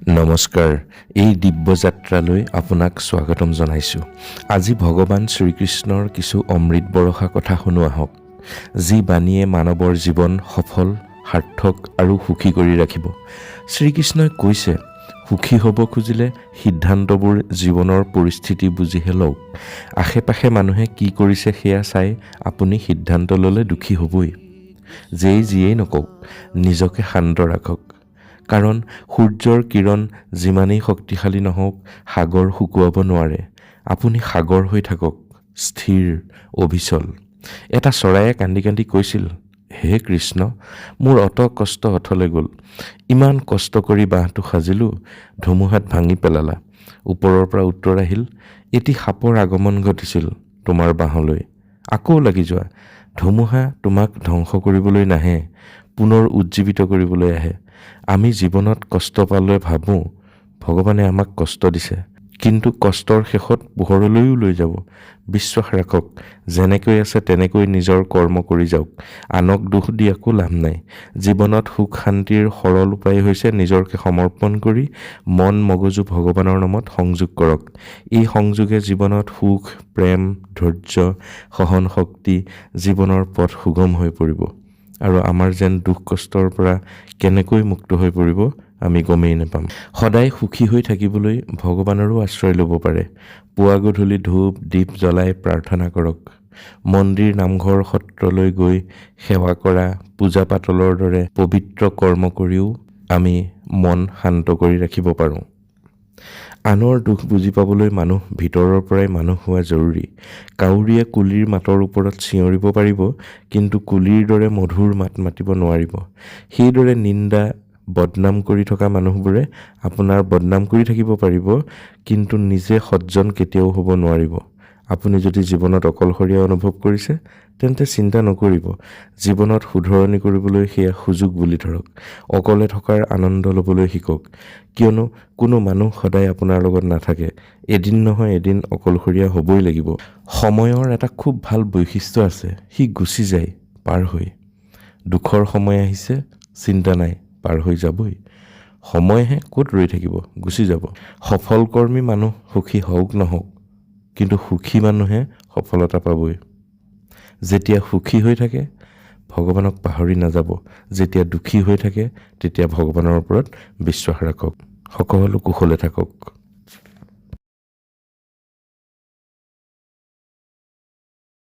নমস্কাৰ, এই দিব্যযাত্ৰালৈ আপোনাক স্বাগতম জনাইছোঁ। আজি ভগৱান শ্ৰীকৃষ্ণৰ কিছু অমৃত বৰষা কথা শুনো আহক, যি বাণীয়ে মানৱৰ জীৱন সফল, সাৰ্থক আৰু সুখী কৰি ৰাখিব। শ্ৰীকৃষ্ণই কৈছে, সুখী হ'ব খুজিলে সিদ্ধান্তবোৰ জীৱনৰ পৰিস্থিতি বুজিহে লওক। আশে পাশে মানুহে কি কৰিছে সেয়া চাই আপুনি সিদ্ধান্ত ল'লে দুখী হ'বই। যিয়েই নকওক, নিজকে শান্ত ৰাখক। কাৰণ সূৰ্যৰ কিৰণ যিমানেই শক্তিশালী নহওক, সাগৰ শুকুৱাব নোৱাৰে। আপুনি সাগৰ হৈ থাকক, স্থিৰ, অবিচল। এটা চৰায়ে কান্দি কান্দি কৈছিল, হে কৃষ্ণ, মোৰ অত কষ্ট অথলে গ'ল। ইমান কষ্ট কৰি বাঁহটো সাজিলোঁ, ধুমুহাত ভাঙি পেলালা। ওপৰৰ পৰা উত্তৰ আহিল, এটি সাপৰ আগমন ঘটিছিল তোমাৰ বাঁহলৈ। আকৌ লাগি যোৱা। ধুমুহা তোমাক ধ্বংস কৰিবলৈ নাহে, পুনৰ উজ্জীৱিত কৰিবলৈ আহে। আমি জীৱনত কষ্ট পালে ভাবোঁ ভগৱানে আমাক কষ্ট দিছে, কিন্তু কষ্টৰ শেষত পোহৰলৈও লৈ যাব। বিশ্বাস ৰাখক, যেনেকৈ আছে তেনেকৈ নিজৰ কৰ্ম কৰি যাওক। আনক দোষ দি একো লাভ নাই। জীৱনত সুখ শান্তিৰ সৰল উপায় হৈছে নিজকে সমৰ্পণ কৰি মন মগজু ভগৱানৰ নামত সংযোগ কৰক। এই সংযোগে জীৱনত সুখ, প্ৰেম, ধৈৰ্য, সহন শক্তি, জীৱনৰ পথ সুগম হৈ পৰিব। আৰু আমাৰ যেন দুখ কষ্টৰ পৰা কেনেকৈ মুক্ত হৈ পৰিব আমি গমেই নাপাম। সদায় সুখী হৈ থাকিবলৈ ভগৱানৰো আশ্ৰয় ল'ব পাৰে। পুৱা গধূলি ধূপ দীপ জ্বলাই প্ৰাৰ্থনা কৰক। মন্দিৰ, নামঘৰ, সত্ৰলৈ গৈ সেৱা কৰা, পূজা পাতলৰ দৰে পবিত্ৰ কৰ্ম কৰিও আমি মন শান্ত কৰি ৰাখিব পাৰোঁ। আনৰ দুখ বুজি পাবলৈ মানুহ ভিতৰৰ পৰাই মানুহ হোৱা জৰুৰী। কাউৰীয়ে কুলিৰ মাতৰ ওপৰত চিঞৰিব পাৰিব, কিন্তু কুলিৰ দৰে মধুৰ মাত মাতিব নোৱাৰিব। সেইদৰে নিন্দা, বদনাম কৰি থকা মানুহবোৰে আপোনাৰ বদনাম কৰি থাকিব পাৰিব, কিন্তু নিজে সজ্জন কেতিয়াও হ'ব নোৱাৰিব। আপুনি যদি জীৱনত অকলশৰীয়া অনুভৱ কৰিছে, তেন্তে চিন্তা নকৰিব। জীৱনত শুধৰণি কৰিবলৈ সেয়া সুযোগ বুলি ধৰক। অকলে থকাৰ আনন্দ ল'বলৈ শিকক, কিয়নো কোনো মানুহ সদায় আপোনাৰ লগত নাথাকে। এদিন নহয় এদিন অকলশৰীয়া হ'বই লাগিব। সময়ৰ এটা খুব ভাল বৈশিষ্ট্য আছে, সি গুচি যায় পাৰ হৈ। দুখৰ সময় আহিছে, চিন্তা নাই, পাৰ হৈ যাবই। সময়হে ক'ত ৰৈ থাকিব, গুচি যাব। সফলকৰ্মী মানুহ সুখী হওক নহওক, কিন্তু সুখী মানুহে সফলতা পাবই। যেতিয়া সুখী হৈ থাকে, ভগৱানক পাহৰি নাযাব। যেতিয়া দুখী হৈ থাকে, তেতিয়া ভগৱানৰ ওপৰত বিশ্বাস ৰাখক। সকলো কুশলে থাকক।